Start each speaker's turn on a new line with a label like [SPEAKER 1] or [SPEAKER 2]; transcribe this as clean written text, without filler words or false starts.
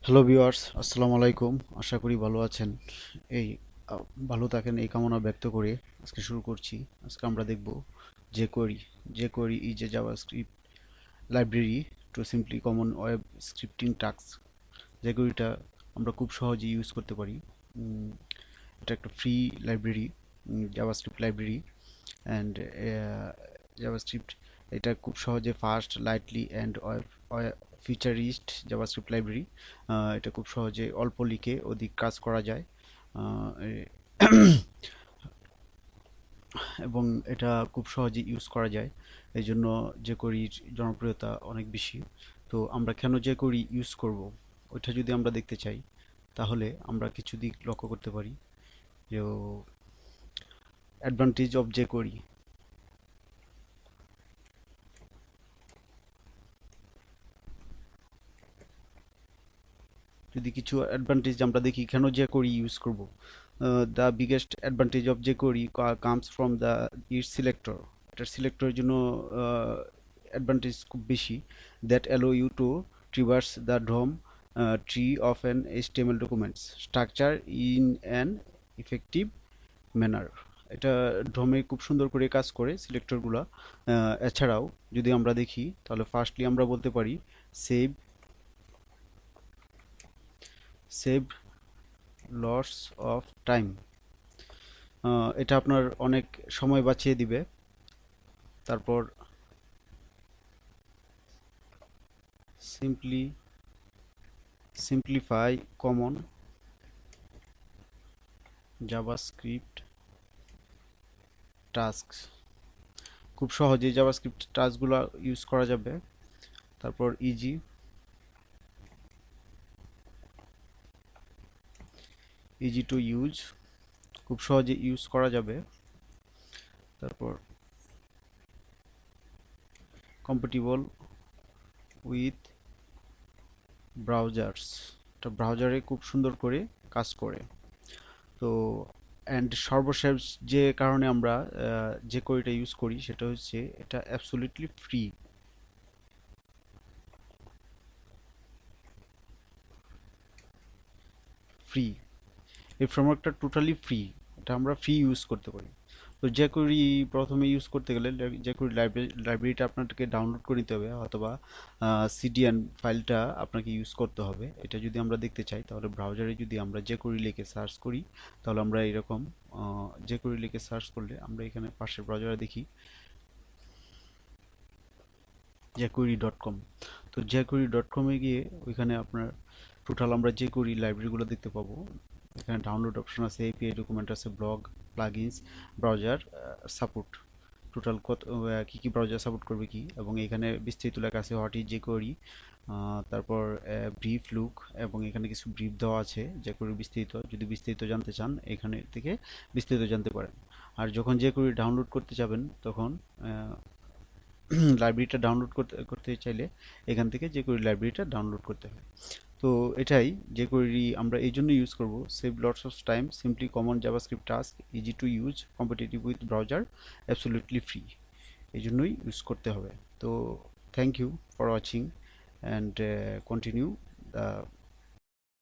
[SPEAKER 1] Hello viewers, আসসালামু আলাইকুম। আশা করি ভালো আছেন। এই ভালো থাকেন এই কামনা ব্যক্ত করে আজকে শুরু করছি। আজকে আমরা দেখব jQuery। jQuery is a JavaScript library to simply common web scripting tasks। jQueryটা আমরা খুব সহজে ইউজ করতে পারি। উম, এটা একটা free library, JavaScript library. And JavaScript এটা খুব সহজে fast lightly and feature rich JavaScript library. এটা খুব সহজে অল্প লিখে অধিক কাজ করা যায়। এবং এটা খুব সহজে ইউজ করা যায়, এই জন্য jQueryর জনপ্রিয়তা অনেক বেশি। তো আমরা কেন jQuery ইউজ করব ওইটা যদি আমরা দেখতে চাই, তাহলে আমরা কিছু দিক লক্ষ্য করতে পারি। যে অ্যাডভান্টেজ অফ jQuery, যদি কিছু অ্যাডভান্টেজ আমরা দেখি কেন jQuery ইউজ করব। The biggest advantage of jQuery comes from the its selector. এটার সিলেক্টরের জন্য অ্যাডভান্টেজ খুব বেশি। That allow you to traverse the DOM tree of an HTML documents structure in an effective manner. এটা ডোমে খুব সুন্দর করে কাজ করে সিলেক্টরগুলো। এছাড়াও যদি আমরা দেখি, তাহলে ফার্স্টলি আমরা বলতে পারি save save lots of time. এটা আপনার অনেক সময় বাঁচিয়ে দিবে। তারপর simply simplify common JavaScript task. খুব সহজে জাভাস্ক্রিপ্ট টাস্কগুলো ইউজ করা যাবে। তারপর ইজি টু ইউজ, খুব সহজে ইউজ করা যাবে। তারপর কম্পাটিবল উইথ ব্রাউজার্স, এটা ব্রাউজারে খুব সুন্দর করে কাজ করে। তো অ্যান্ড সর্বশেষ যে কারণে আমরা যে কোরিটা ইউজ করি সেটা হচ্ছে এটা অ্যাবসলিউটলি ফ্রি। ফ্রি, এই ফ্রেমওয়ার্কটা টোটালি ফ্রি। এটা আমরা ফ্রি ইউজ করতে পারি। তো jQuery প্রথমে ইউজ করতে গেলে jQuery লাইব্রেরিটা আপনাকে ডাউনলোড করে নিতে হবে, অথবা সিডিএন ফাইলটা আপনাকে ইউজ করতে হবে। এটা যদি আমরা দেখতে চাই, তাহলে ব্রাউজারে যদি আমরা jQuery লিখে সার্চ করি, তাহলে আমরা এরকম jQuery লিখে সার্চ করলে আমরা এখানে পাশের ব্রাউজারে দেখি jQuery.com। তো jQuery.com এ গিয়ে ওইখানে আপনার টোটাল আমরা jQuery লাইব্রেরিগুলো দেখতে পাবো। এখানে ডাউনলোড অপশন আছে, এপিআই ডকুমেন্ট আছে, blog, plugins, browser support, total কত কি কি ব্রাউজার সাপোর্ট করবে কি, এবং এখানে বিস্তারিত লেখা আছে হোয়াট ইজ jQuery। তারপর ব্রিফ লুক, এবং এখানে কিছু ব্রিফ দেওয়া আছে jQuery বিস্তারিত। যদি বিস্তারিত জানতে চান, এখানে থেকে বিস্তারিত জানতে পারেন। আর যখন jQuery ডাউনলোড করতে যাবেন, তখন লাইব্রেরিটা ডাউনলোড করতে করতে চাইলে এখান থেকে jQuery লাইব্রেরিটা ডাউনলোড করতে হয়। তো এটাই jQuery আমরা এই জন্য ইউজ করব। Save lots of time, simply common JavaScript task, easy to use, competitive with browser, absolutely free. এই জন্যই ইউজ করতে হবে। তো thank you for watching and continue the